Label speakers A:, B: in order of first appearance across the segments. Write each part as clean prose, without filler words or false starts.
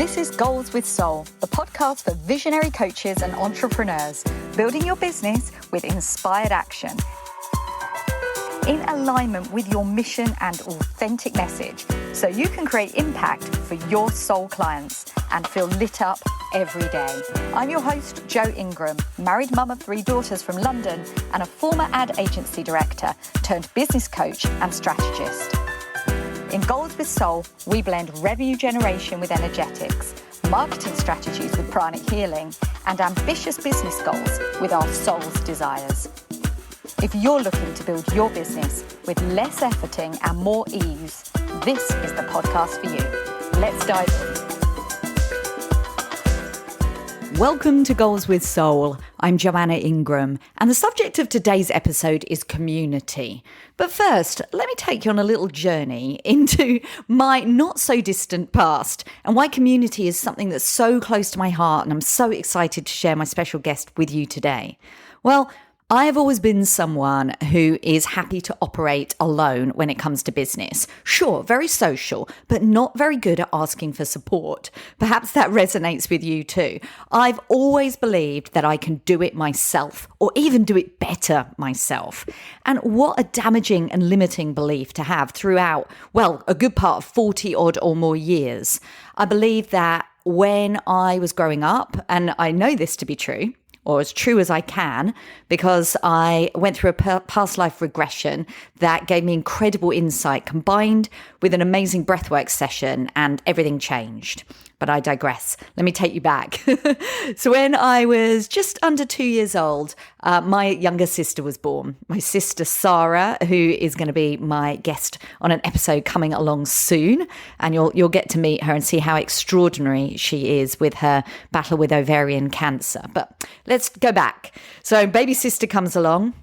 A: This is Goals with Soul, the podcast for visionary coaches and entrepreneurs, building your business with inspired action. In alignment with your mission and authentic message, so you can create impact for your soul clients and feel lit up every day. I'm your host, Jo Ingram, married mum of 3 daughters from London and a former ad agency director turned business coach and strategist. In Goals with Soul, we blend revenue generation with energetics, marketing strategies with pranic healing, and ambitious business goals with our soul's desires. If you're looking to build your business with less efforting and more ease, this is the podcast for you. Let's dive in. Welcome to Goals with Soul. I'm Joanna Ingram, and the subject of today's episode is community. But first, let me take you on a little journey into my not so distant past and why community is something that's so close to my heart, and I'm so excited to share my special guest with you today. Well, I have always been someone who is happy to operate alone when it comes to business. Sure, very social, but not very good at asking for support. Perhaps that resonates with you too. I've always believed that I can do it myself, or even do it better myself. And what a damaging and limiting belief to have throughout, well, a good part of 40 odd or more years. I believe that when I was growing up, and I know this to be true, or as true as I can, because I went through a past life regression that gave me incredible insight combined with an amazing breathwork session, and everything changed. But I digress. Let me take you back. So when I was just under 2 years old, my younger sister was born. My sister, Sarah, who is going to be my guest on an episode coming along soon. And you'll get to meet her and see how extraordinary she is with her battle with ovarian cancer. But let's go back. So baby sister comes along.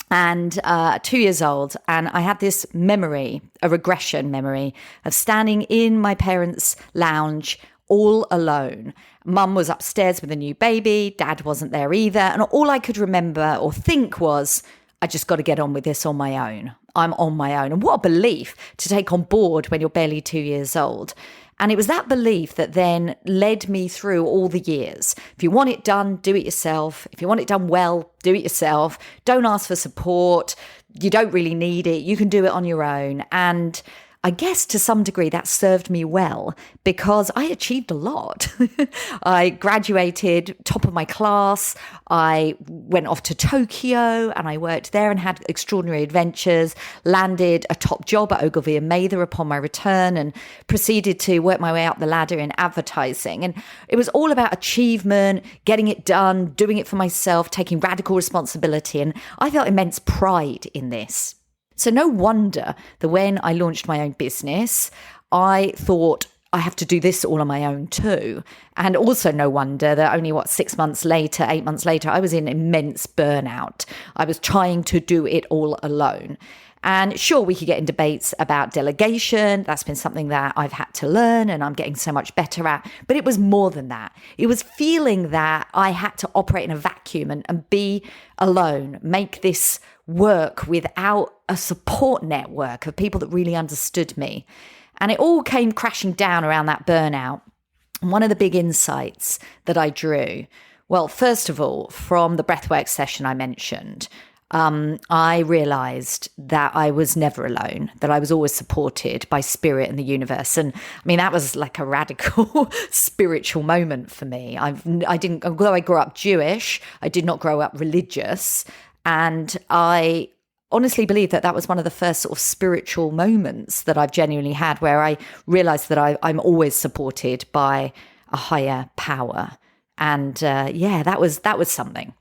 A: And 2 years old, and I had this memory, a regression memory, of standing in my parents' lounge all alone. Mum was upstairs with a new baby, Dad wasn't there either, and all I could remember or think was, I just got to get on with this on my own. I'm on my own. And what a belief to take on board when you're barely 2 years old. And it was that belief that then led me through all the years. If you want it done, do it yourself. If you want it done well, do it yourself. Don't ask for support. You don't really need it. You can do it on your own. And I guess to some degree that served me well because I achieved a lot. I graduated top of my class. I went off to Tokyo and I worked there and had extraordinary adventures, landed a top job at Ogilvy and Mather upon my return, and proceeded to work my way up the ladder in advertising. And it was all about achievement, getting it done, doing it for myself, taking radical responsibility. And I felt immense pride in this. So no wonder that when I launched my own business, I thought I have to do this all on my own too. And also no wonder that only 8 months later, I was in immense burnout. I was trying to do it all alone. And sure, we could get in debates about delegation. That's been something that I've had to learn and I'm getting so much better at. But it was more than that. It was feeling that I had to operate in a vacuum and be alone, make this work without a support network of people that really understood me. And it all came crashing down around that burnout. And one of the big insights that I drew, well, first of all, from the breathwork session I mentioned, I realized that I was never alone, that I was always supported by spirit and the universe. And I mean, that was like a radical spiritual moment for me. Although I grew up Jewish, I did not grow up religious. And I honestly believe that that was one of the first sort of spiritual moments that I've genuinely had, where I realized that I'm always supported by a higher power. And that was something.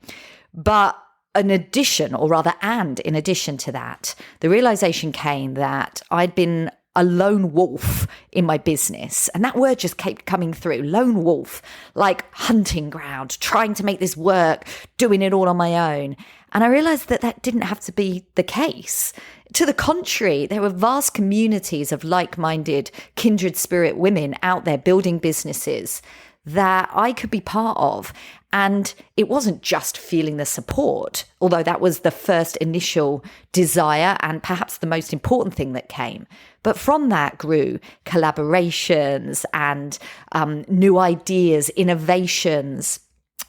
A: But in addition to that, the realization came that I'd been a lone wolf in my business. And that word just kept coming through, lone wolf, like hunting ground, trying to make this work, doing it all on my own. And I realized that that didn't have to be the case. To the contrary, there were vast communities of like-minded, kindred spirit women out there building businesses that I could be part of. And it wasn't just feeling the support, although that was the first initial desire and perhaps the most important thing that came. But from that grew collaborations and new ideas, innovations,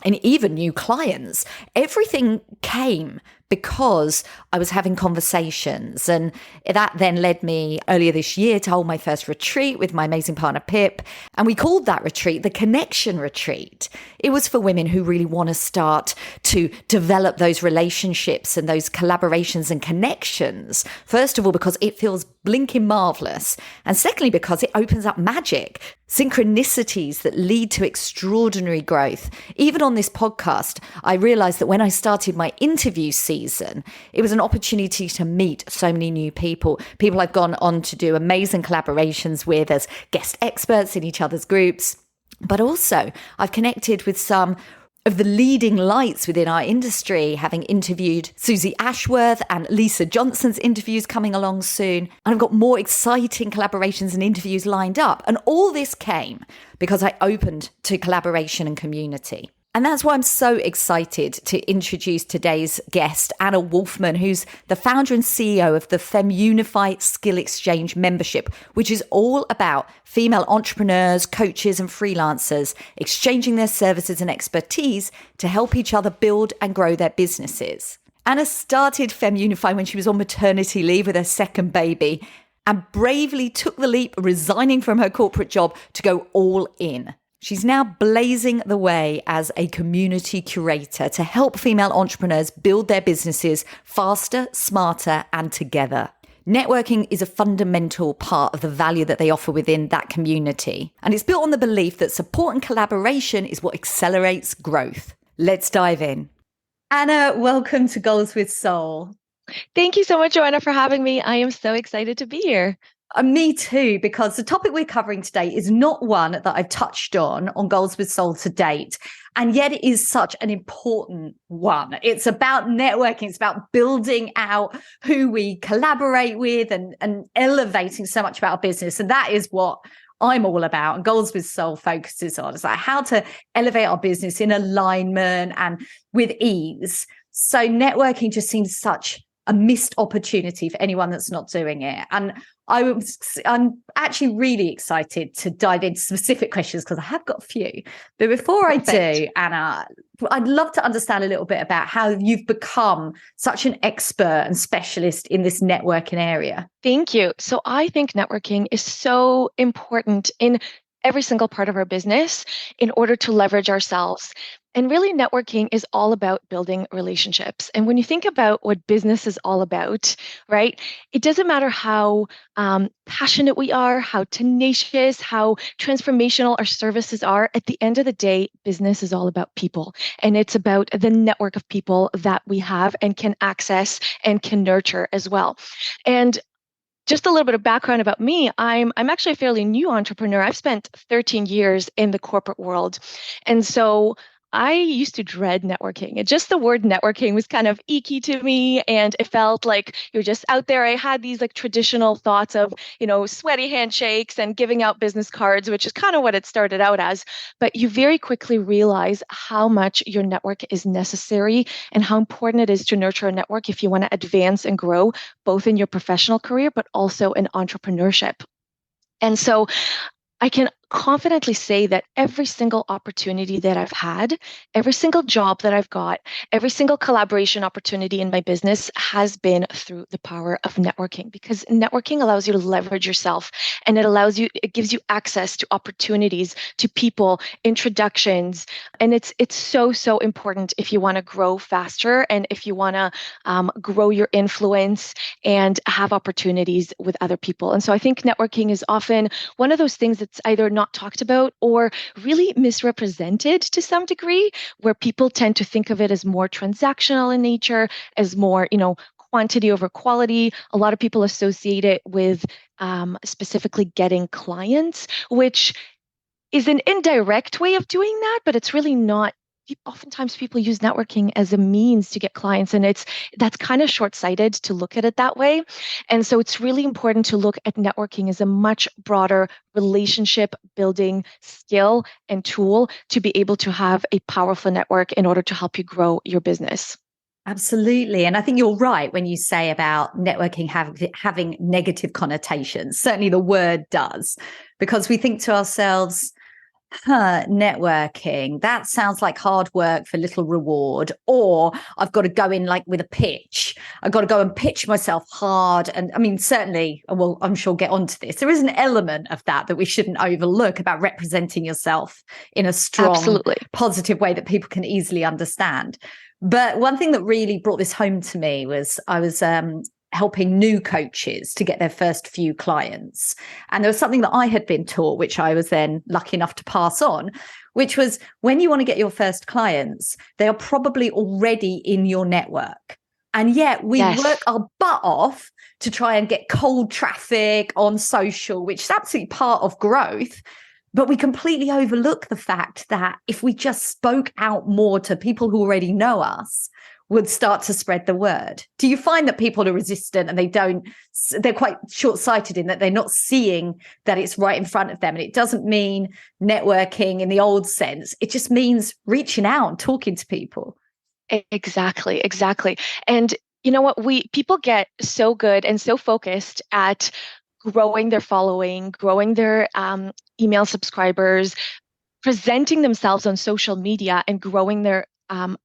A: and even new clients. Everything came because I was having conversations. And that then led me earlier this year to hold my first retreat with my amazing partner, Pip. And we called that retreat the Connection Retreat. It was for women who really want to start to develop those relationships and those collaborations and connections. First of all, because it feels blinking marvelous. And secondly, because it opens up magic, synchronicities that lead to extraordinary growth. Even on this podcast, I realized that when I started my interview season, it was an opportunity to meet so many new people I've gone on to do amazing collaborations with as guest experts in each other's groups. But also, I've connected with some of the leading lights within our industry, having interviewed Susie Ashworth and Lisa Johnson's interviews coming along soon. And I've got more exciting collaborations and interviews lined up. And all this came because I opened to collaboration and community. And that's why I'm so excited to introduce today's guest, Anna Wolfman, who's the founder and CEO of the Femunify Skill Exchange membership, which is all about female entrepreneurs, coaches, and freelancers exchanging their services and expertise to help each other build and grow their businesses. Anna started Femunify when she was on maternity leave with her second baby and bravely took the leap, resigning from her corporate job to go all in. She's now blazing the way as a community curator to help female entrepreneurs build their businesses faster, smarter, and together. Networking is a fundamental part of the value that they offer within that community. And it's built on the belief that support and collaboration is what accelerates growth. Let's dive in. Anna, welcome to Goals with Soul.
B: Thank you so much, Joanna, for having me. I am so excited to be here.
A: Me too, because the topic we're covering today is not one that I've touched on Goals with Soul to date. And yet it is such an important one. It's about networking. It's about building out who we collaborate with and elevating so much about our business. And that is what I'm all about. And Goals with Soul focuses on. It's like how to elevate our business in alignment and with ease. So networking just seems such a missed opportunity for anyone that's not doing it. And I'm actually really excited to dive into specific questions because I have got a few. But before I do, Anna, I'd love to understand a little bit about how you've become such an expert and specialist in this networking area.
B: Thank you. So I think networking is so important in every single part of our business in order to leverage ourselves. And really, networking is all about building relationships. And when you think about what business is all about, right, it doesn't matter how passionate we are, how tenacious, how transformational our services are. At the end of the day, business is all about people. And it's about the network of people that we have and can access and can nurture as well. And just a little bit of background about me. I'm actually a fairly new entrepreneur. I've spent 13 years in the corporate world. And so I used to dread networking. And just the word networking was kind of icky to me. And it felt like you're just out there. I had these like traditional thoughts of, sweaty handshakes and giving out business cards, which is kind of what it started out as. But you very quickly realize how much your network is necessary and how important it is to nurture a network if you want to advance and grow both in your professional career, but also in entrepreneurship. And so I can confidently say that every single opportunity that I've had, every single job that I've got, every single collaboration opportunity in my business has been through the power of networking, because networking allows you to leverage yourself, and it gives you access to opportunities, to people, introductions. And it's so important if you want to grow faster and if you want to grow your influence and have opportunities with other people. And so I think networking is often one of those things that's either not talked about or really misrepresented to some degree, where people tend to think of it as more transactional in nature, as more, quantity over quality. A lot of people associate it with specifically getting clients, which is an indirect way of doing that, but it's really not oftentimes people use networking as a means to get clients, and that's kind of short-sighted to look at it that way. And so it's really important to look at networking as a much broader relationship building skill and tool to be able to have a powerful network in order to help you grow your business.
A: Absolutely. And I think you're right when you say about networking having negative connotations. Certainly the word does, because we think to ourselves, networking, that sounds like hard work for little reward, or I've got to go in like with a pitch. I've got to go and pitch myself hard. And I mean, certainly, well, I'm sure get onto this. There is an element of that we shouldn't overlook about representing yourself in a strong,
B: Absolutely,
A: positive way that people can easily understand. But one thing that really brought this home to me was I was helping new coaches to get their first few clients. And there was something that I had been taught, which I was then lucky enough to pass on, which was when you want to get your first clients, they are probably already in your network. And yet we work our butt off to try and get cold traffic on social, which is absolutely part of growth. But we completely overlook the fact that if we just spoke out more to people who already know us, would start to spread the word. Do you find that people are resistant and they're quite short-sighted in that they're not seeing that it's right in front of them? And it doesn't mean networking in the old sense. It just means reaching out and talking to people.
B: Exactly. And you know what? People get so good and so focused at growing their following, growing their email subscribers, presenting themselves on social media and growing their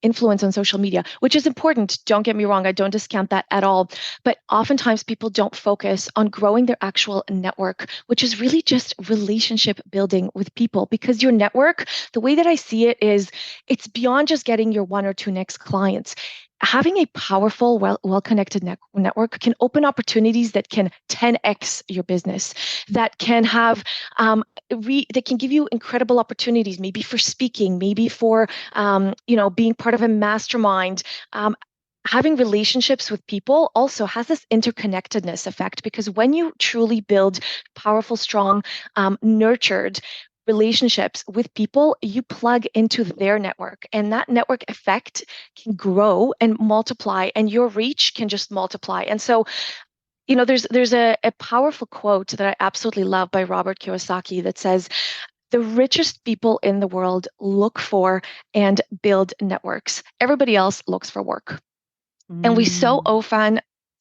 B: influence on social media, which is important. Don't get me wrong. I don't discount that at all. But oftentimes people don't focus on growing their actual network, which is really just relationship building with people. Because your network, the way that I see it is it's beyond just getting your one or two next clients. Having a powerful, well-connected network can open opportunities that can 10x your business, that can have, that can give you incredible opportunities, maybe for speaking, maybe for, being part of a mastermind. Having relationships with people also has this interconnectedness effect, because when you truly build powerful, strong, nurtured relationships with people, you plug into their network, and that network effect can grow and multiply, and your reach can just multiply. And so, there's a powerful quote that I absolutely love by Robert Kiyosaki that says, the richest people in the world look for and build networks. Everybody else looks for work. And we so often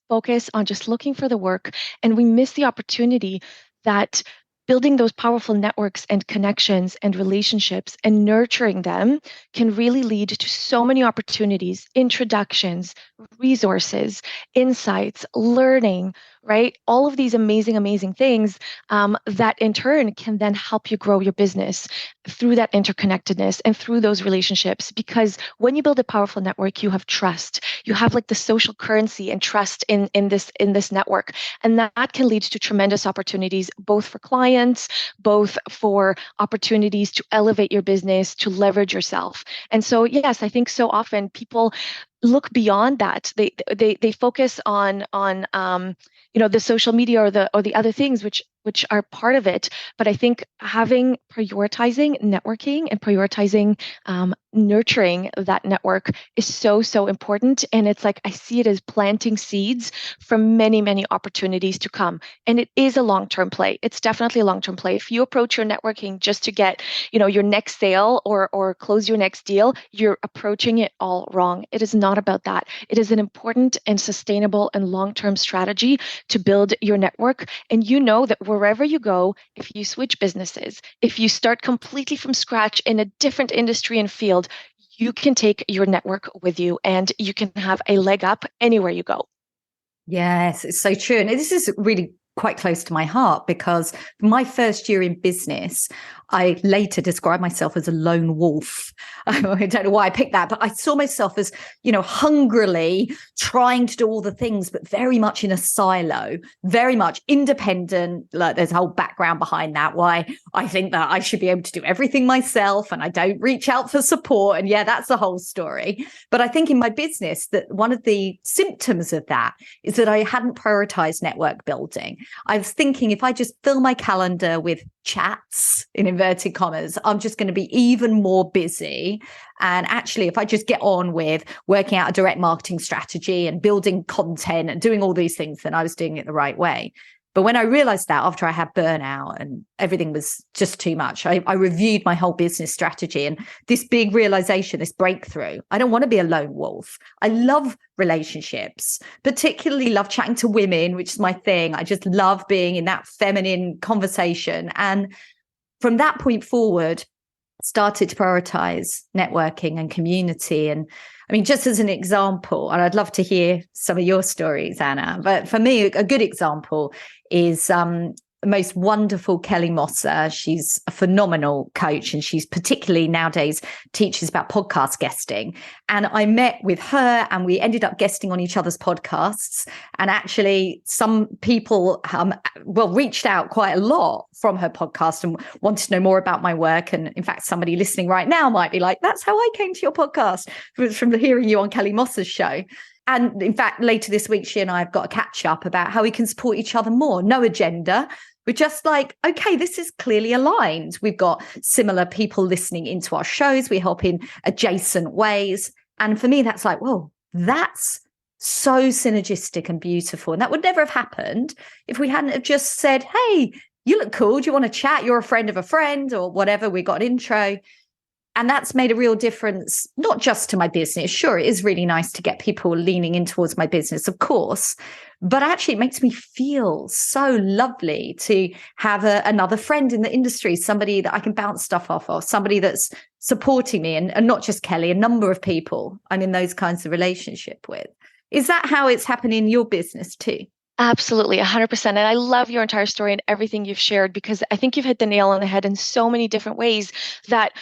B: focus on just looking for the work, and we miss the opportunity that building those powerful networks and connections and relationships and nurturing them can really lead to so many opportunities, introductions, resources, insights, learning, right? All of these amazing, amazing things that in turn can then help you grow your business through that interconnectedness and through those relationships. Because when you build a powerful network, you have trust. You have like the social currency and trust in this network. And that can lead to tremendous opportunities, both for clients, both for opportunities to elevate your business, to leverage yourself. And so, yes, I think so often people look beyond that. They focus on the social media or the other things which are part of it. But I think prioritizing networking and prioritizing nurturing that network is so important. And it's like I see it as planting seeds for many, many opportunities to come. And it is a long-term play. It's definitely a long-term play. If you approach your networking just to get, your next sale or close your next deal, you're approaching it all wrong. It is not about that. It is an important and sustainable and long-term strategy to build your network. And you know that wherever you go, if you switch businesses, if you start completely from scratch in a different industry and field, you can take your network with you and you can have a leg up anywhere you go.
A: Yes, it's so true. And this is really quite close to my heart, because my first year in business, I later described myself as a lone wolf. I don't know why I picked that, but I saw myself as, hungrily trying to do all the things, but very much in a silo, very much independent. Like there's a whole background behind that, why I think that I should be able to do everything myself and I don't reach out for support. And yeah, that's the whole story. But I think in my business that one of the symptoms of that is that I hadn't prioritized network building. I was thinking if I just fill my calendar with chats in inverted commas, I'm just going to be even more busy. And actually, if I just get on with working out a direct marketing strategy and building content and doing all these things, then I was doing it the right way. But when I realized that after I had burnout and everything was just too much, I reviewed my whole business strategy, and this big realization, this breakthrough, I don't want to be a lone wolf. I love relationships, particularly love chatting to women, which is my thing. I just love being in that feminine conversation. And from that point forward, started to prioritize networking and community. And I mean, just as an example, and I'd love to hear some of your stories, Anna, but for me, a good example is the most wonderful Kelly Mosser. She's a phenomenal coach, and she's particularly nowadays teaches about podcast guesting. And I met with her and we ended up guesting on each other's podcasts. And actually some people, reached out quite a lot from her podcast and wanted to know more about my work. And in fact, somebody listening right now might be like, that's how I came to your podcast, from hearing you on Kelly Mosser's show. And in fact, later this week, she and I have got a catch up about how we can support each other more. No agenda. We're just like, okay, this is clearly aligned. We've got similar people listening into our shows. We help in adjacent ways. And for me, that's like, whoa, that's so synergistic and beautiful. And that would never have happened if we hadn't have just said, hey, you look cool. Do you want to chat? You're a friend of a friend or whatever. We got an intro. And that's made a real difference, not just to my business. Sure, it is really nice to get people leaning in towards my business, of course. But actually, it makes me feel so lovely to have another friend in the industry, somebody that I can bounce stuff off of, somebody that's supporting me, and not just Kelly, a number of people I'm in those kinds of relationship with. Is that how it's happening in your business too?
B: Absolutely, 100%. And I love your entire story and everything you've shared, because I think you've hit the nail on the head in so many different ways that,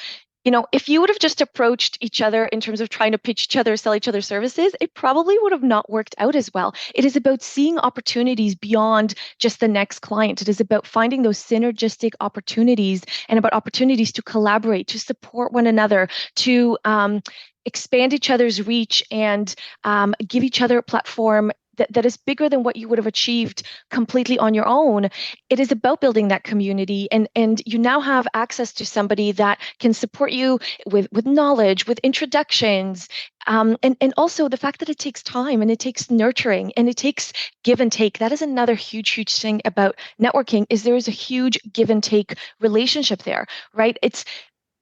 B: if you would have just approached each other in terms of trying to pitch each other, sell each other services, it probably would have not worked out as well. It is about seeing opportunities beyond just the next client. It is about finding those synergistic opportunities and about opportunities to collaborate, to support one another, to expand each other's reach, and give each other a platform that is bigger than what you would have achieved completely on your own. It is about building that community, and you now have access to somebody that can support you with knowledge, with introductions, and also the fact that it takes time and it takes nurturing and it takes give and take. That is another huge thing about networking, is there is a huge give and take relationship there, right? It's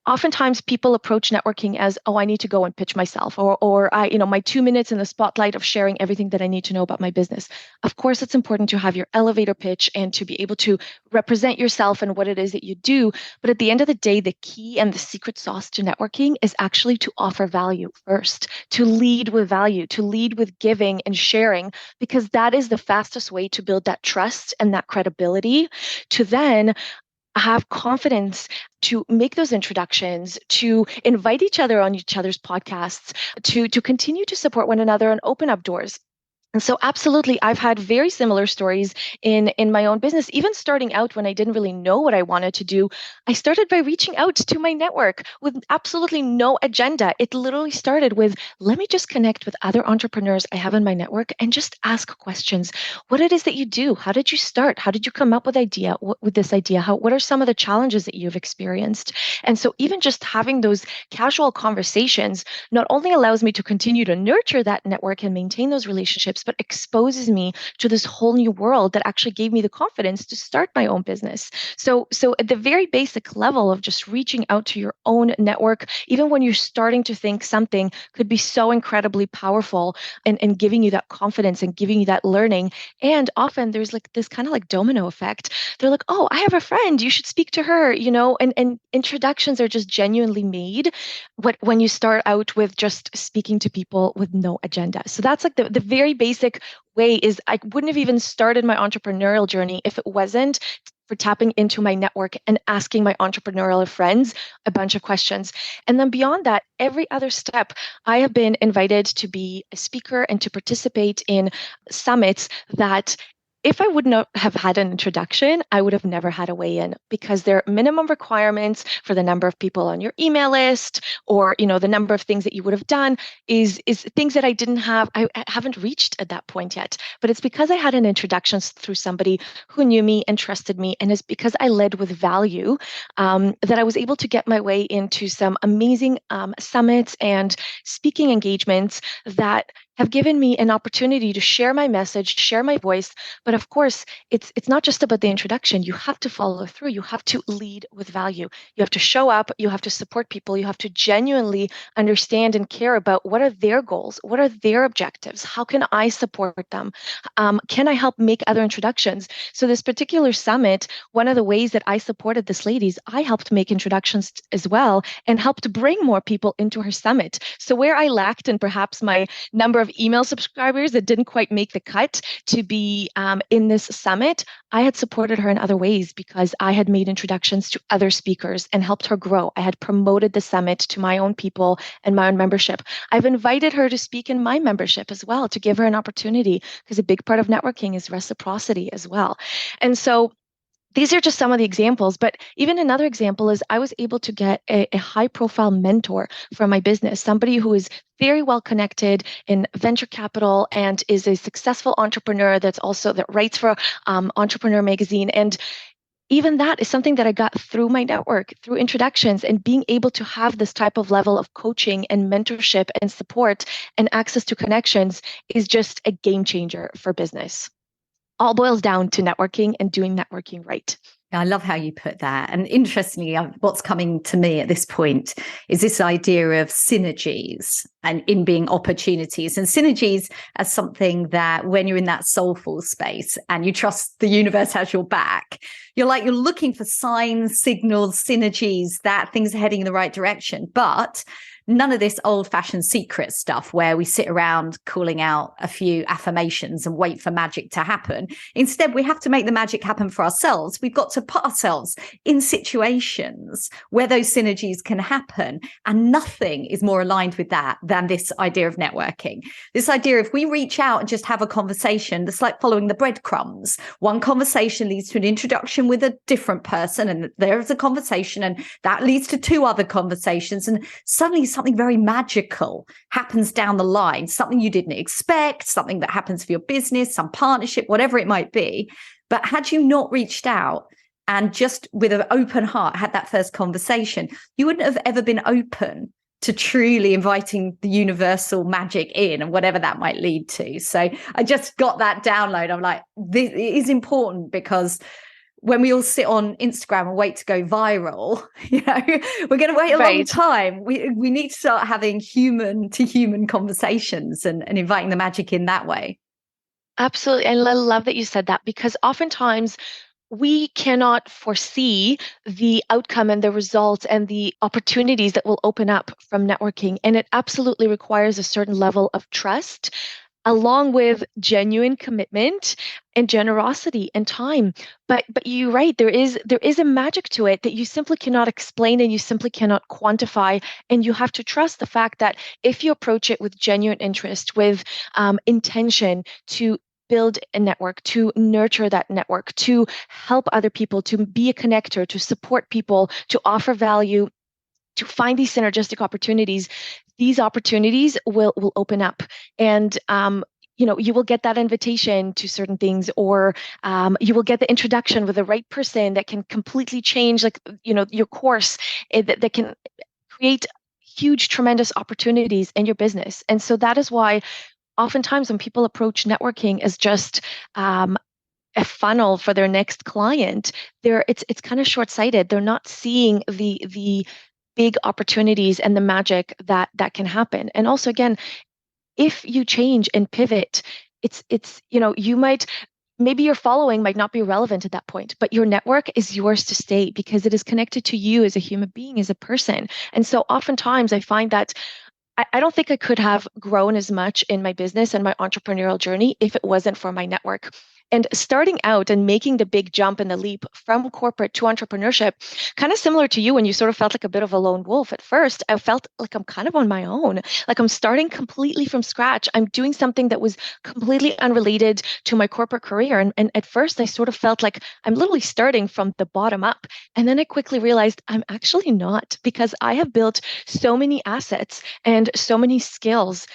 B: oftentimes people approach networking as, oh, I need to go and pitch myself, or I, my 2 minutes in the spotlight of sharing everything that I need to know about my business. Of course, it's important to have your elevator pitch and to be able to represent yourself and what it is that you do. But at the end of the day, the key and the secret sauce to networking is actually to offer value first, to lead with value, to lead with giving and sharing, because that is the fastest way to build that trust and that credibility, to then have confidence to make those introductions, to invite each other on each other's podcasts, to continue to support one another and open up doors. And so absolutely, I've had very similar stories in my own business. Even starting out when I didn't really know what I wanted to do, I started by reaching out to my network with absolutely no agenda. It literally started with, let me just connect with other entrepreneurs I have in my network and just ask questions. What it is that you do? How did you start? How did you come up with this idea? What are some of the challenges that you've experienced? And so even just having those casual conversations not only allows me to continue to nurture that network and maintain those relationships, but exposes me to this whole new world that actually gave me the confidence to start my own business. So at the very basic level of just reaching out to your own network, even when you're starting to think something could be so incredibly powerful, and giving you that confidence and giving you that learning. And often there's like this kind of like domino effect. They're like, oh, I have a friend, you should speak to her, and introductions are just genuinely made when you start out with just speaking to people with no agenda. So that's like the very basic way. Is I wouldn't have even started my entrepreneurial journey if it wasn't for tapping into my network and asking my entrepreneurial friends a bunch of questions. And then beyond that, every other step, I have been invited to be a speaker and to participate in summits that if I would not have had an introduction, I would have never had a way in because there are minimum requirements for the number of people on your email list or, the number of things that you would have done is things that I didn't have. I haven't reached at that point yet. But it's because I had an introduction through somebody who knew me and trusted me. And it's because I led with value that I was able to get my way into some amazing summits and speaking engagements that have given me an opportunity to share my message, share my voice. But of course, it's not just about the introduction. You have to follow through. You have to lead with value. You have to show up. You have to support people. You have to genuinely understand and care about what are their goals, what are their objectives, how can I support them, can I help make other introductions? So this particular summit, one of the ways that I supported this lady is I helped make introductions as well and helped bring more people into her summit. So where I lacked in perhaps my number of email subscribers that didn't quite make the cut to be in this summit, I had supported her in other ways because I had made introductions to other speakers and helped her grow. I had promoted the summit to my own people and my own membership. I've invited her to speak in my membership as well to give her an opportunity because a big part of networking is reciprocity as well. And so these are just some of the examples, but even another example is I was able to get a high profile mentor for my business, somebody who is very well connected in venture capital and is a successful entrepreneur that writes for Entrepreneur Magazine. And even that is something that I got through my network, through introductions, and being able to have this type of level of coaching and mentorship and support and access to connections is just a game changer for business. All boils down to networking and doing networking right.
A: I love how you put that. And interestingly, what's coming to me at this point is this idea of synergies and in being opportunities, and synergies as something that when you're in that soulful space and you trust the universe has your back, you're looking for signs, signals, synergies that things are heading in the right direction. But none of this old-fashioned secret stuff where we sit around calling out a few affirmations and wait for magic to happen. Instead, we have to make the magic happen for ourselves. We've got to put ourselves in situations where those synergies can happen. And nothing is more aligned with that than this idea of networking. This idea, if we reach out and just have a conversation, that's like following the breadcrumbs. One conversation leads to an introduction with a different person, and there's a conversation, and that leads to two other conversations. And suddenly something very magical happens down the line, something you didn't expect, something that happens for your business, some partnership, whatever it might be. But had you not reached out and just with an open heart had that first conversation, you wouldn't have ever been open to truly inviting the universal magic in, and whatever that might lead to. So I just got that download. I'm like, this is important, because when we all sit on Instagram and wait to go viral, we're going to wait a long time. We need to start having human to human conversations and inviting the magic in that way.
B: Absolutely. And I love that you said that, because oftentimes we cannot foresee the outcome and the results and the opportunities that will open up from networking. And it absolutely requires a certain level of trust, along with genuine commitment and generosity and time. But you're right, there is a magic to it that you simply cannot explain and you simply cannot quantify. And you have to trust the fact that if you approach it with genuine interest, with intention to build a network, to nurture that network, to help other people, to be a connector, to support people, to offer value, to find these synergistic opportunities, these opportunities will open up. And you will get that invitation to certain things, or you will get the introduction with the right person that can completely change, your course, that can create huge, tremendous opportunities in your business. And so that is why oftentimes when people approach networking as just a funnel for their next client, it's kind of short-sighted. They're not seeing the big opportunities and the magic that can happen. And also, again, if you change and pivot, it's maybe your following might not be relevant at that point, but your network is yours to stay because it is connected to you as a human being, as a person. And so oftentimes I find that I don't think I could have grown as much in my business and my entrepreneurial journey if it wasn't for my network. And starting out and making the big jump and the leap from corporate to entrepreneurship, kind of similar to you when you sort of felt like a bit of a lone wolf. At first, I felt like I'm kind of on my own, like I'm starting completely from scratch. I'm doing something that was completely unrelated to my corporate career. And at first, I sort of felt like I'm literally starting from the bottom up. And then I quickly realized I'm actually not, because I have built so many assets and so many skills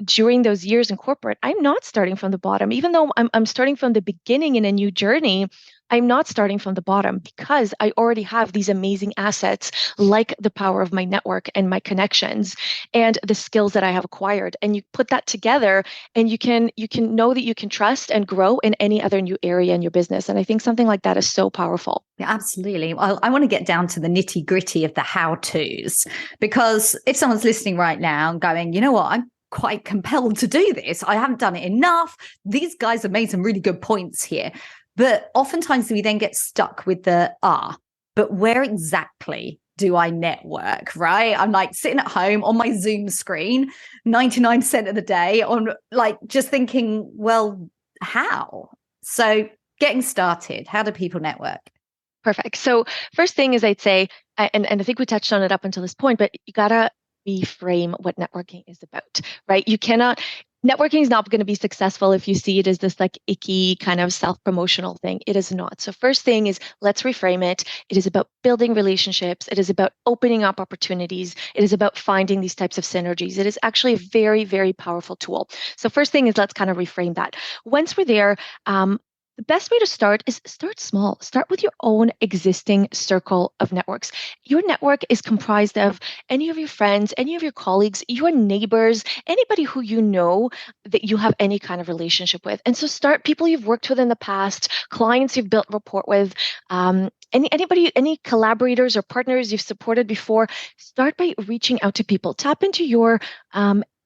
B: during those years in corporate. I'm not starting from the bottom, even though I'm starting from the beginning in a new journey. I'm not starting from the bottom because I already have these amazing assets like the power of my network and my connections and the skills that I have acquired. And you put that together and you can know that you can trust and grow in any other new area in your business. And I think something like that is so powerful.
A: Yeah, absolutely. Well, I want to get down to the nitty gritty of the how to's, because if someone's listening right now and going, you know what, I'm quite compelled to do this, I haven't done it enough. These guys have made some really good points here. But oftentimes we then get stuck with but where exactly do I network, right? I'm like sitting at home on my Zoom screen 99% of the day on like just thinking, well, how? So getting started, how do people network?
B: Perfect. So first thing is I'd say, and I think we touched on it up until this point, but you gotta reframe what networking is about, right? You cannot, networking is not going to be successful if you see it as this like icky kind of self-promotional thing. It is not. So first thing is let's reframe it. It is about building relationships. It is about opening up opportunities. It is about finding these types of synergies. It is actually a very, very powerful tool. So first thing is let's kind of reframe that. Once we're there, the best way to start is start small. Start with your own existing circle of networks. Your network is comprised of any of your friends, any of your colleagues, your neighbors, anybody who you know that you have any kind of relationship with. And so start people you've worked with in the past, clients you've built rapport with, any collaborators or partners you've supported before. Start by reaching out to people. Tap into your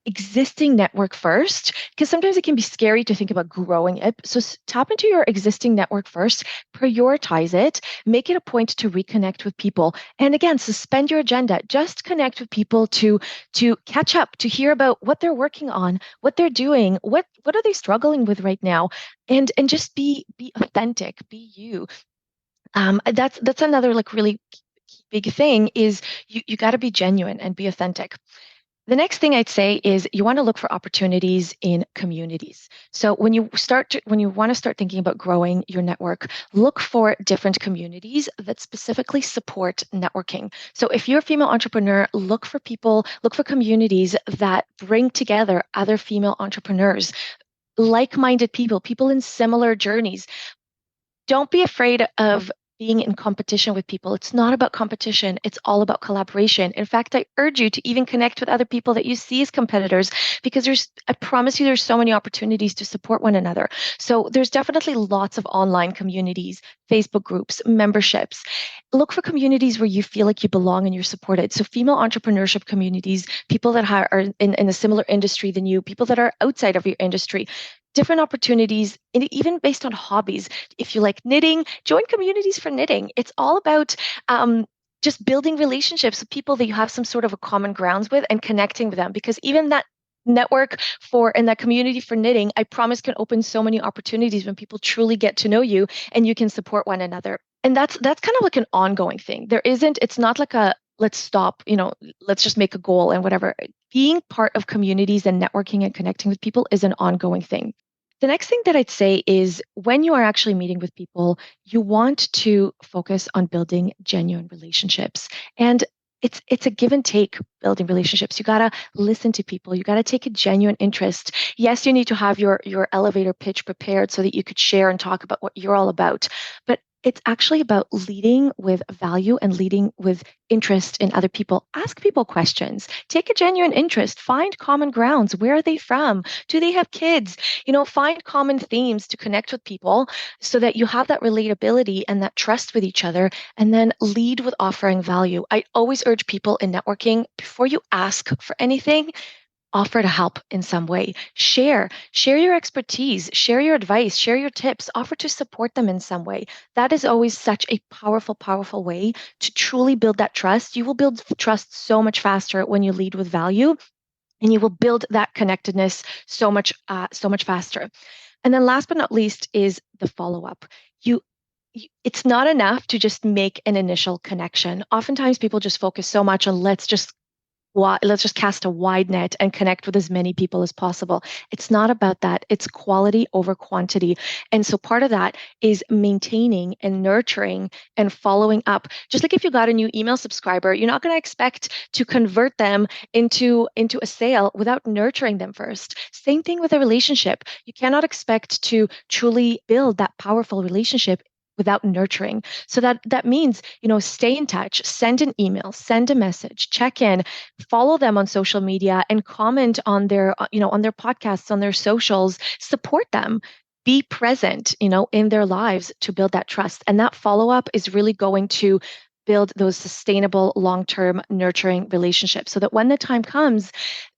B: existing network first, because sometimes it can be scary to think about growing it. So tap into your existing network first, prioritize it, make it a point to reconnect with people. And again, suspend your agenda. Just connect with people to catch up, to hear about what they're working on, what they're doing, what are they struggling with right now, and just be authentic, be you. That's another like really big thing is you got to be genuine and be authentic. The next thing I'd say is you want to look for opportunities in communities. So when you want to start thinking about growing your network, look for different communities that specifically support networking. So if you're a female entrepreneur, look for communities that bring together other female entrepreneurs, like-minded people, people in similar journeys. Don't be afraid of being in competition with people. It's not about competition. It's all about collaboration. In fact, I urge you to even connect with other people that you see as competitors because I promise you, there's so many opportunities to support one another. So there's definitely lots of online communities, Facebook groups, memberships. Look for communities where you feel like you belong and you're supported. So female entrepreneurship communities, people that are in a similar industry than you, people that are outside of your industry, different opportunities, and even based on hobbies. If you like knitting, join communities for knitting. It's all about just building relationships with people that you have some sort of a common grounds with and connecting with them. Because even that network and that community for knitting, I promise, can open so many opportunities when people truly get to know you and you can support one another. And that's kind of like an ongoing thing. It's not like a let's stop, let's just make a goal and whatever. Being part of communities and networking and connecting with people is an ongoing thing. The next thing that I'd say is when you are actually meeting with people, you want to focus on building genuine relationships. And it's a give and take building relationships. You gotta listen to people. You gotta take a genuine interest. Yes, you need to have your elevator pitch prepared so that you could share and talk about what you're all about. But it's actually about leading with value and leading with interest in other people. Ask people questions. Take a genuine interest. Find common grounds. Where are they from? Do they have kids? Find common themes to connect with people so that you have that relatability and that trust with each other, and then lead with offering value. I always urge people in networking, before you ask for anything, offer to help in some way. Share your expertise, share your advice, share your tips, offer to support them in some way. That is always such a powerful, powerful way to truly build that trust. You will build trust so much faster when you lead with value, and you will build that connectedness so much faster. And then last but not least is the follow-up. You it's not enough to just make an initial connection. Oftentimes people just focus so much on let's just cast a wide net and connect with as many people as possible. It's not about that. It's quality over quantity. And so part of that is maintaining and nurturing and following up. Just like if you got a new email subscriber, you're not going to expect to convert them into a sale without nurturing them first. Same thing with a relationship. You cannot expect to truly build that powerful relationship without nurturing. So that means, stay in touch, send an email, send a message, check in, follow them on social media and comment on on their podcasts, on their socials, support them. Be present, in their lives to build that trust. And that follow-up is really going to build those sustainable, long-term, nurturing relationships so that when the time comes,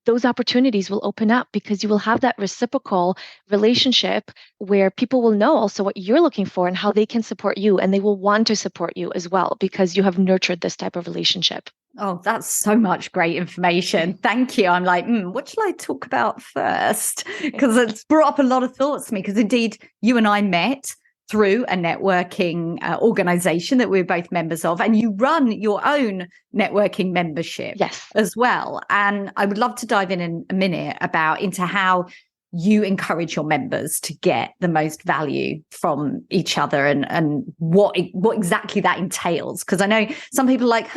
B: those opportunities will open up because you will have that reciprocal relationship where people will know also what you're looking for and how they can support you, and they will want to support you as well because you have nurtured this type of relationship.
A: Oh, that's so much great information. Thank you. I'm like, what shall I talk about first? Because it's brought up a lot of thoughts to me, because indeed you and I met through a networking organization that we're both members of, and you run your own networking membership as well. And I would love to dive in a minute into how you encourage your members to get the most value from each other and what exactly that entails. Because I know some people are like,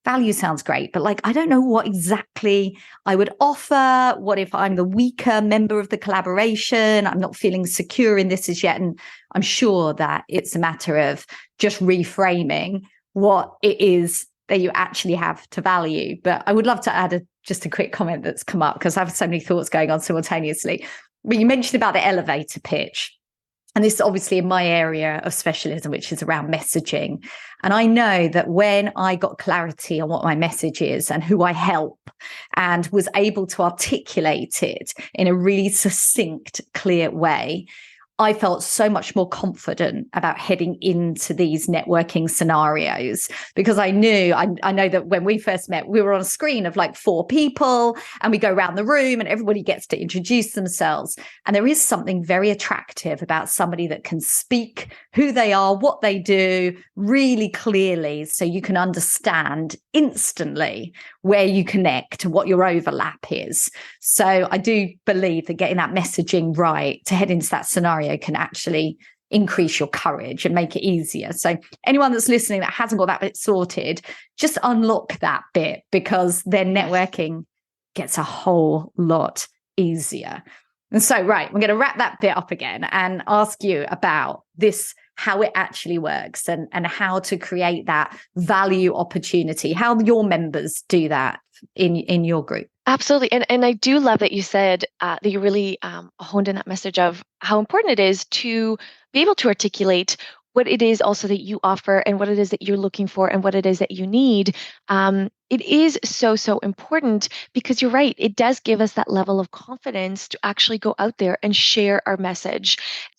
A: value sounds great, but I don't know what exactly I would offer. What if I'm the weaker member of the collaboration? I'm not feeling secure in this as yet. And I'm sure that it's a matter of just reframing what it is that you actually have to value. But I would love to add just a quick comment that's come up, because I have so many thoughts going on simultaneously. But you mentioned about the elevator pitch. And this is obviously in my area of specialism, which is around messaging. And I know that when I got clarity on what my message is and who I help, and was able to articulate it in a really succinct, clear way, I felt so much more confident about heading into these networking scenarios, because I know that when we first met, we were on a screen of 4 people, and we go around the room and everybody gets to introduce themselves. And there is something very attractive about somebody that can speak who they are, what they do really clearly, so you can understand instantly where you connect and what your overlap is. So I do believe that getting that messaging right to head into that scenario can actually increase your courage and make it easier. So anyone that's listening that hasn't got that bit sorted, just unlock that bit, because then networking gets a whole lot easier. And so, right, we're going to wrap that bit up again and ask you about this, how it actually works, and how to create that value opportunity, how your members do that in your group.
B: Absolutely. And I do love that you said that you really honed in that message of how important it is to be able to articulate what it is also that you offer and what it is that you're looking for and what it is that you need. It is so, so important, because you're right. It does give us that level of confidence to actually go out there and share our message.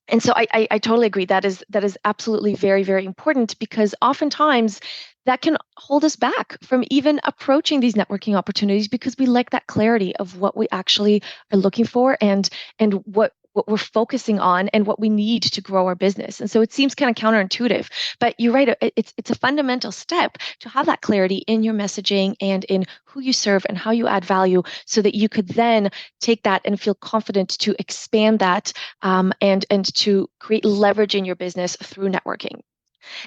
B: And so I totally agree. That is absolutely very, very important, because oftentimes that can hold us back from even approaching these networking opportunities, because we lack that clarity of what we actually are looking for and what we're focusing on and what we need to grow our business. And so it seems kind of counterintuitive, but you're right. It's a fundamental step to have that clarity in your messaging and in who you serve and how you add value, so that you could then take that and feel confident to expand that and to create leverage in your business through networking.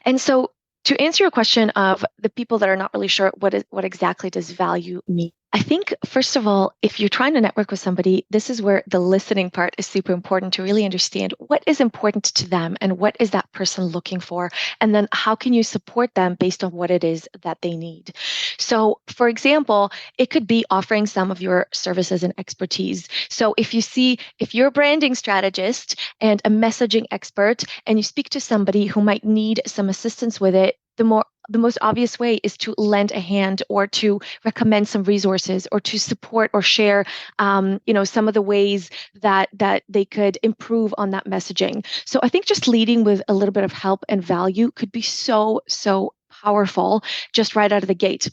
B: And so, to answer your question of the people that are not really sure what exactly does value mean, I think, first of all, if you're trying to network with somebody, this is where the listening part is super important, to really understand what is important to them and what is that person looking for. And then how can you support them based on what it is that they need. So, for example, it could be offering some of your services and expertise. So if you're a branding strategist and a messaging expert, and you speak to somebody who might need some assistance with it, the most obvious way is to lend a hand, or to recommend some resources, or to support or share, some of the ways that they could improve on that messaging. So I think just leading with a little bit of help and value could be so, so powerful just right out of the gate.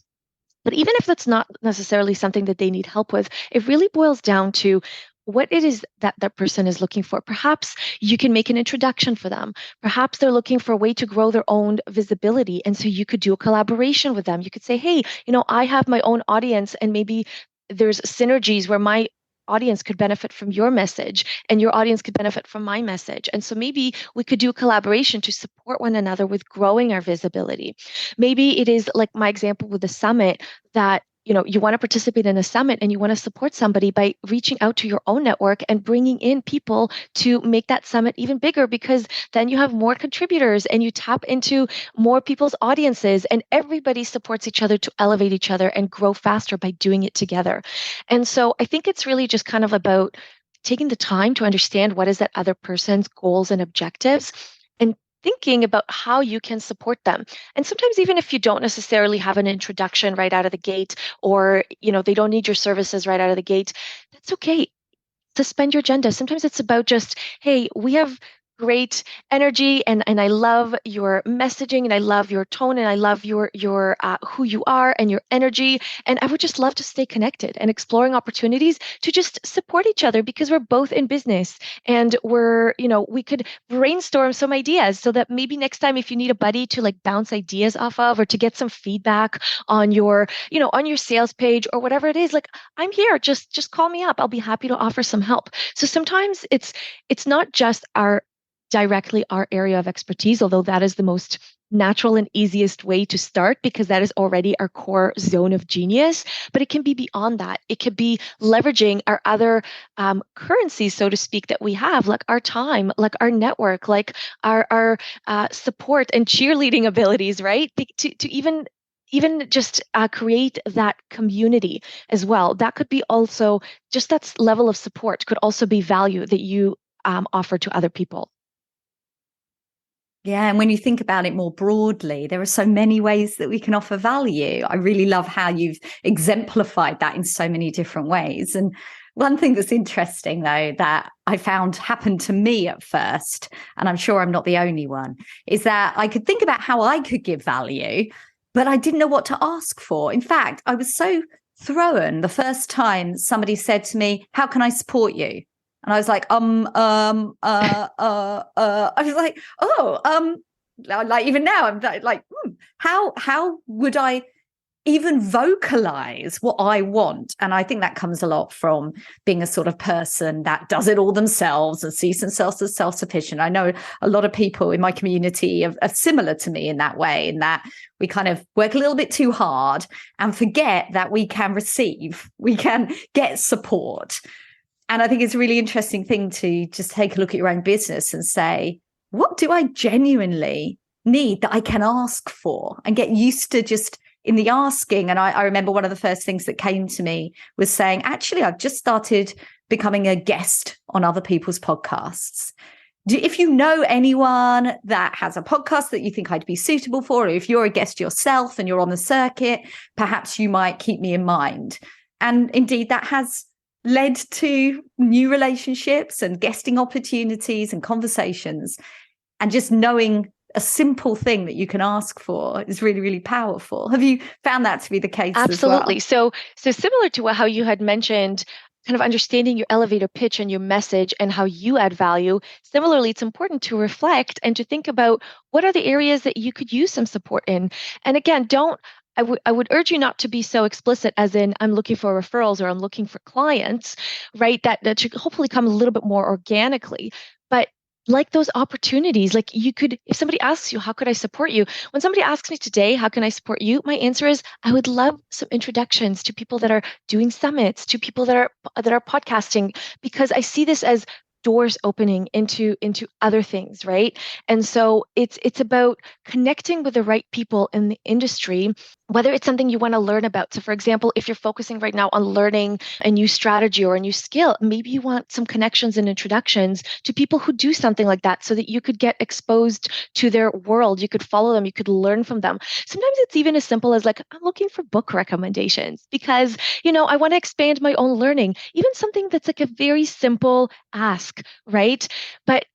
B: But even if that's not necessarily something that they need help with, it really boils down to what it is that that person is looking for. Perhaps you can make an introduction for them. Perhaps they're looking for a way to grow their own visibility. And so you could do a collaboration with them. You could say, hey, I have my own audience, and maybe there's synergies where my audience could benefit from your message and your audience could benefit from my message. And so maybe we could do a collaboration to support one another with growing our visibility. Maybe it is like my example with the summit, that you want to participate in a summit and you want to support somebody by reaching out to your own network and bringing in people to make that summit even bigger, because then you have more contributors and you tap into more people's audiences, and everybody supports each other to elevate each other and grow faster by doing it together. And so I think it's really just kind of about taking the time to understand what is that other person's goals and objectives, and thinking about how you can support them. And sometimes even if you don't necessarily have an introduction right out of the gate, or they don't need your services right out of the gate, that's okay. Suspend your agenda. Sometimes it's about just, hey, we have great energy, and I love your messaging, and I love your tone, and I love your who you are and your energy, and I would just love to stay connected and exploring opportunities to just support each other, because we're both in business, and we could brainstorm some ideas so that maybe next time, if you need a buddy to like bounce ideas off of, or to get some feedback on your sales page or whatever it is, like, I'm here, just call me up. I'll be happy to offer some help. So sometimes it's not just directly our area of expertise, although that is the most natural and easiest way to start, because that is already our core zone of genius. But it can be beyond that. It could be leveraging our other currencies, so to speak, that we have, like our time, like our network, like our support and cheerleading abilities, right? To even just create that community as well. That could be also just that level of support could also be value that you offer to other people.
A: Yeah, and when you think about it more broadly, there are so many ways that we can offer value. I really love how you've exemplified that in so many different ways. And one thing that's interesting, though, that I found happened to me at first, and I'm sure I'm not the only one, is that I could think about how I could give value, but I didn't know what to ask for. In fact, I was so thrown the first time somebody said to me, "How can I support you?" And I was like, I was like, like even now, I'm like, how would I even vocalize what I want? And I think that comes a lot from being a sort of person that does it all themselves and sees themselves as self-sufficient. I know a lot of people in my community are similar to me in that way, in that we kind of work a little bit too hard and forget that we can we can get support. And I think it's a really interesting thing to just take a look at your own business and say, what do I genuinely need that I can ask for, and get used to just in the asking. And I remember one of the first things that came to me was saying, actually, I've just started becoming a guest on other people's podcasts. If you know anyone that has a podcast that you think I'd be suitable for, or if you're a guest yourself and you're on the circuit, perhaps you might keep me in mind. And indeed, that has led to new relationships and guesting opportunities and conversations. And just knowing a simple thing that you can ask for is really, really powerful. Have you found that to be the case
B: Absolutely.
A: as well?
B: So similar to how you had mentioned, kind of understanding your elevator pitch and your message and how you add value. Similarly, it's important to reflect and to think about what are the areas that you could use some support in. And again, I would urge you not to be so explicit as in I'm looking for referrals or I'm looking for clients, right? That should hopefully come a little bit more organically. But like those opportunities, like you could, if somebody asks you, how could I support you? When somebody asks me today, how can I support you? My answer is, I would love some introductions to people that are doing summits, to people that are podcasting, because I see this as doors opening into other things, right? And so it's about connecting with the right people in the industry, whether it's something you want to learn about. So for example, if you're focusing right now on learning a new strategy or a new skill, maybe you want some connections and introductions to people who do something like that so that you could get exposed to their world. You could follow them, you could learn from them. Sometimes it's even as simple as like, I'm looking for book recommendations because, I want to expand my own learning. Even something that's like a very simple ask, right? But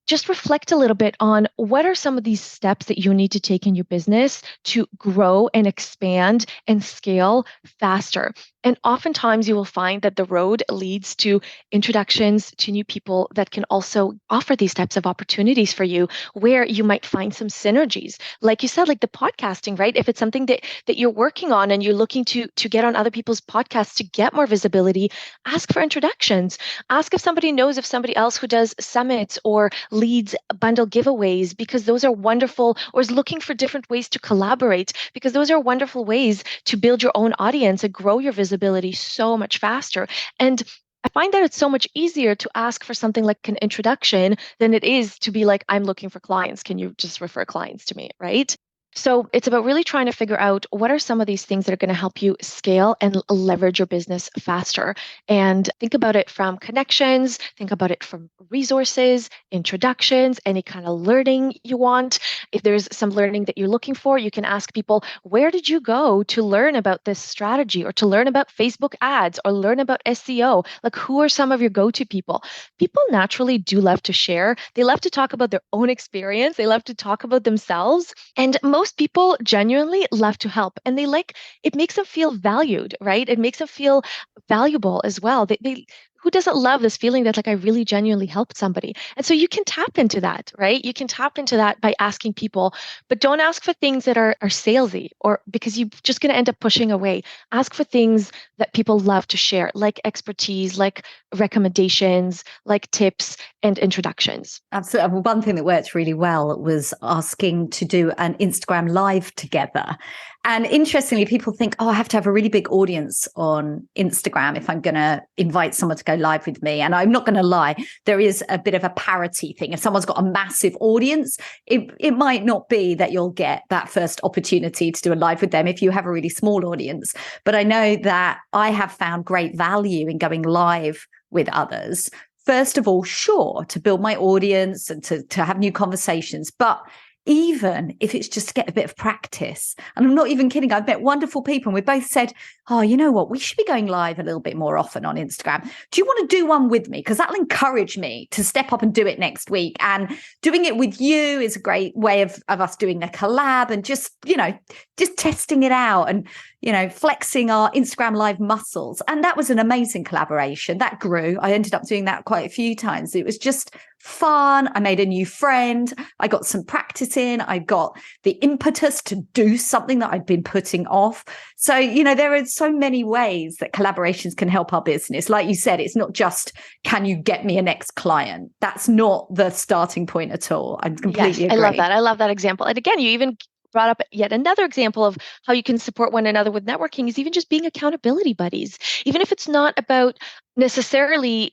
B: just reflect a little bit on what are some of these steps that you need to take in your business to grow and expand and scale faster. And oftentimes you will find that the road leads to introductions to new people that can also offer these types of opportunities for you where you might find some synergies. Like you said, like the podcasting, right? If it's something that you're working on and you're looking to get on other people's podcasts to get more visibility, ask for introductions. Ask if somebody knows of somebody else who does summits or leads bundle giveaways, because those are wonderful, or is looking for different ways to collaborate, because those are wonderful ways to build your own audience and grow your visibility so much faster. And I find that it's so much easier to ask for something like an introduction than it is to be like, I'm looking for clients. Can you just refer clients to me? Right. So it's about really trying to figure out what are some of these things that are going to help you scale and leverage your business faster. And think about it from connections, think about it from resources, introductions, any kind of learning you want. If there's some learning that you're looking for, you can ask people, where did you go to learn about this strategy or to learn about Facebook ads or learn about SEO? Like, who are some of your go-to people? People naturally do love to share. They love to talk about their own experience. They love to talk about themselves. And most people genuinely love to help, and it makes them feel valued, right? It makes them feel valuable as well. Who doesn't love this feeling that like I really genuinely helped somebody? And so you can tap into that, right? You can tap into that by asking people, but don't ask for things that are salesy, or because you're just going to end up pushing away. Ask for things that people love to share, like expertise, like recommendations, like tips and introductions.
A: Absolutely. Well, one thing that worked really well was asking to do an Instagram live together. And interestingly, people think, oh, I have to have a really big audience on Instagram if I'm going to invite someone to go live with me. And I'm not going to lie, there is a bit of a parity thing. If someone's got a massive audience, it might not be that you'll get that first opportunity to do a live with them if you have a really small audience. But I know that I have found great value in going live with others. First of all, sure, to build my audience and to have new conversations, but even if it's just to get a bit of practice. And I'm not even kidding. I've met wonderful people and we both said, oh, you know what? We should be going live a little bit more often on Instagram. Do you want to do one with me? Because that'll encourage me to step up and do it next week. And doing it with you is a great way of us doing a collab and just testing it out and, flexing our Instagram live muscles. And that was an amazing collaboration. That grew. I ended up doing that quite a few times. It was just fun. I made a new friend. I got some practice in. I got the impetus to do something that I'd been putting off. So, there are so many ways that collaborations can help our business. Like you said, it's not just, can you get me a next client? That's not the starting point at all. I completely agree.
B: I love that. I love that example. And again, you even brought up yet another example of how you can support one another with networking is even just being accountability buddies. Even if it's not about necessarily,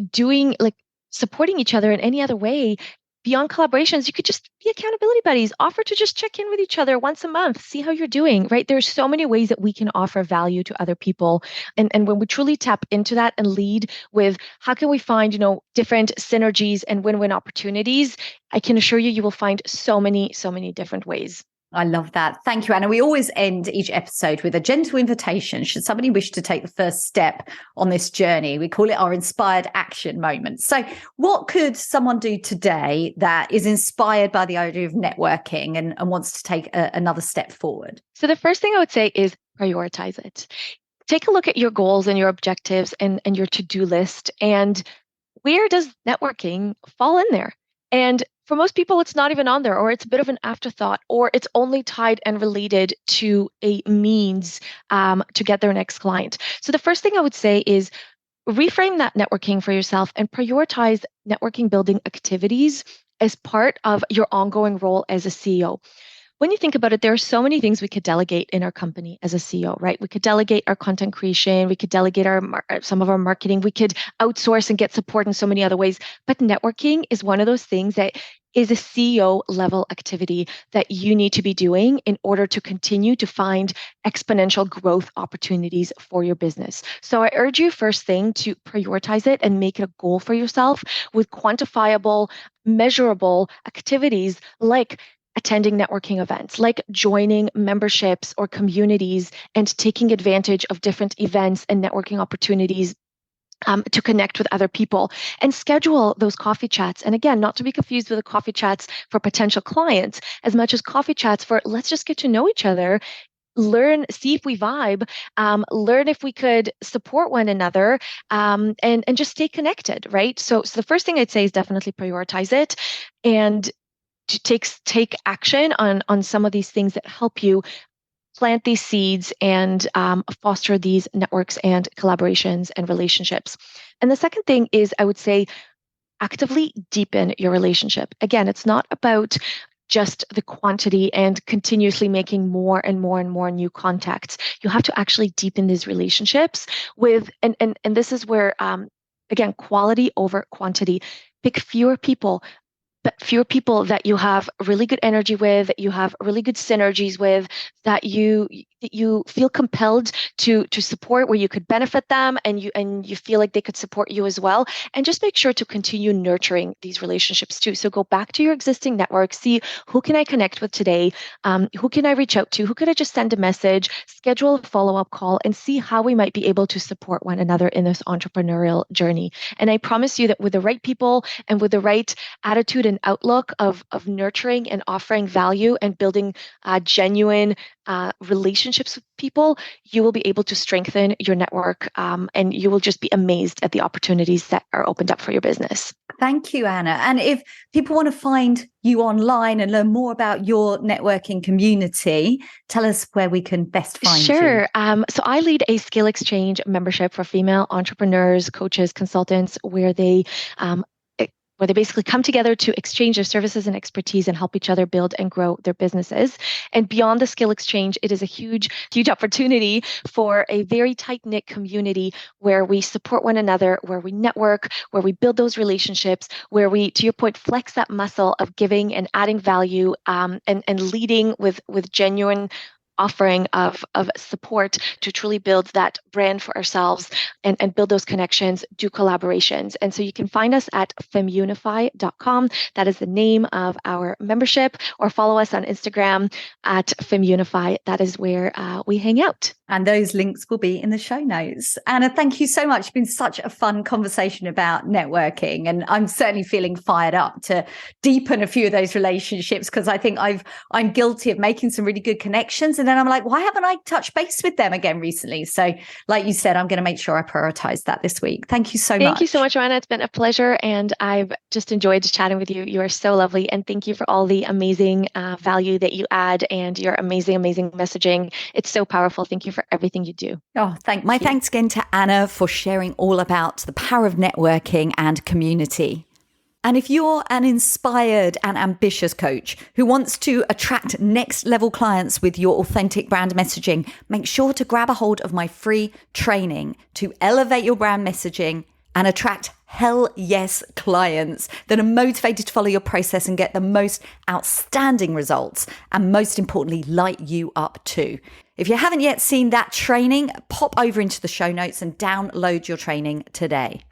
B: doing like supporting each other in any other way, beyond collaborations, you could just be accountability buddies, offer to just check in with each other once a month, see how you're doing, right? There's so many ways that we can offer value to other people. And when we truly tap into that and lead with how can we find, different synergies and win-win opportunities, I can assure you, you will find so many different ways.
A: I love that. Thank you, Anna. We always end each episode with a gentle invitation. Should somebody wish to take the first step on this journey, we call it our inspired action moment. So what could someone do today that is inspired by the idea of networking and wants to take another step forward?
B: So the first thing I would say is prioritize it. Take a look at your goals and your objectives and your to-do list, and where does networking fall in there? And for most people, it's not even on there, or it's a bit of an afterthought, or it's only tied and related to a means to get their next client. So the first thing I would say is reframe that networking for yourself and prioritize networking building activities as part of your ongoing role as a CEO. When you think about it, there are so many things we could delegate in our company as a CEO, right? We could delegate our content creation, we could delegate some of our marketing, we could outsource and get support in so many other ways. But networking is one of those things that is a CEO level activity that you need to be doing in order to continue to find exponential growth opportunities for your business. So I urge you first thing to prioritize it and make it a goal for yourself with quantifiable, measurable activities like attending networking events, like joining memberships or communities and taking advantage of different events and networking opportunities to connect with other people and schedule those coffee chats. And again, not to be confused with the coffee chats for potential clients as much as coffee chats for let's just get to know each other, learn, see if we vibe, learn if we could support one another, and just stay connected, right? So the first thing I'd say is definitely prioritize it and to take action on some of these things that help you plant these seeds and foster these networks and collaborations and relationships. And the second thing is, I would say, actively deepen your relationship. Again, it's not about just the quantity and continuously making more and more and more new contacts. You have to actually deepen these relationships with, and this is where, again, quality over quantity. Pick fewer people, but fewer people that you have really good energy with, that you have really good synergies with, that you feel compelled to support, where you could benefit them and you feel like they could support you as well. And just make sure to continue nurturing these relationships too. So go back to your existing network, see who can I connect with today, who can I reach out to, who could I just send a message, schedule a follow-up call, and see how we might be able to support one another in this entrepreneurial journey. And I promise you that with the right people and with the right attitude and outlook of nurturing and offering value and building genuine relationships with people, you will be able to strengthen your network, and you will just be amazed at the opportunities that are opened up for your business.
A: Thank you, Anna. And if people want to find you online and learn more about your networking community, tell us where we can best find you.
B: Sure. So I lead a skill exchange membership for female entrepreneurs, coaches, consultants, where they basically come together to exchange their services and expertise and help each other build and grow their businesses. And beyond the skill exchange, it is a huge, huge opportunity for a very tight-knit community where we support one another, where we network, where we build those relationships, where we, to your point, flex that muscle of giving and adding value, and leading with genuine offering of support to truly build that brand for ourselves and build those connections, do collaborations. And so you can find us at femunify.com. That is the name of our membership, or follow us on Instagram at Femunify. That is where we hang out.
A: And those links will be in the show notes. Anna, thank you so much. It's been such a fun conversation about networking. And I'm certainly feeling fired up to deepen a few of those relationships, because I think I'm guilty of making some really good connections. And then I'm like, why haven't I touched base with them again recently? So like you said, I'm going to make sure I prioritize that this week. Thank you so much.
B: Thank you so much, Joanna. It's been a pleasure. And I've just enjoyed chatting with you. You are so lovely. And thank you for all the amazing value that you add and your amazing, amazing messaging. It's so powerful. Thank you for everything you do.
A: Oh, my thanks again to Anna for sharing all about the power of networking and community. And if you're an inspired and ambitious coach who wants to attract next level clients with your authentic brand messaging, make sure to grab a hold of my free training to elevate your brand messaging and attract hell yes clients that are motivated to follow your process and get the most outstanding results, and most importantly, light you up too. If you haven't yet seen that training, pop over into the show notes and download your training today.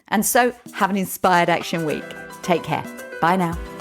A: And so have an inspired action week. Take care. Bye now.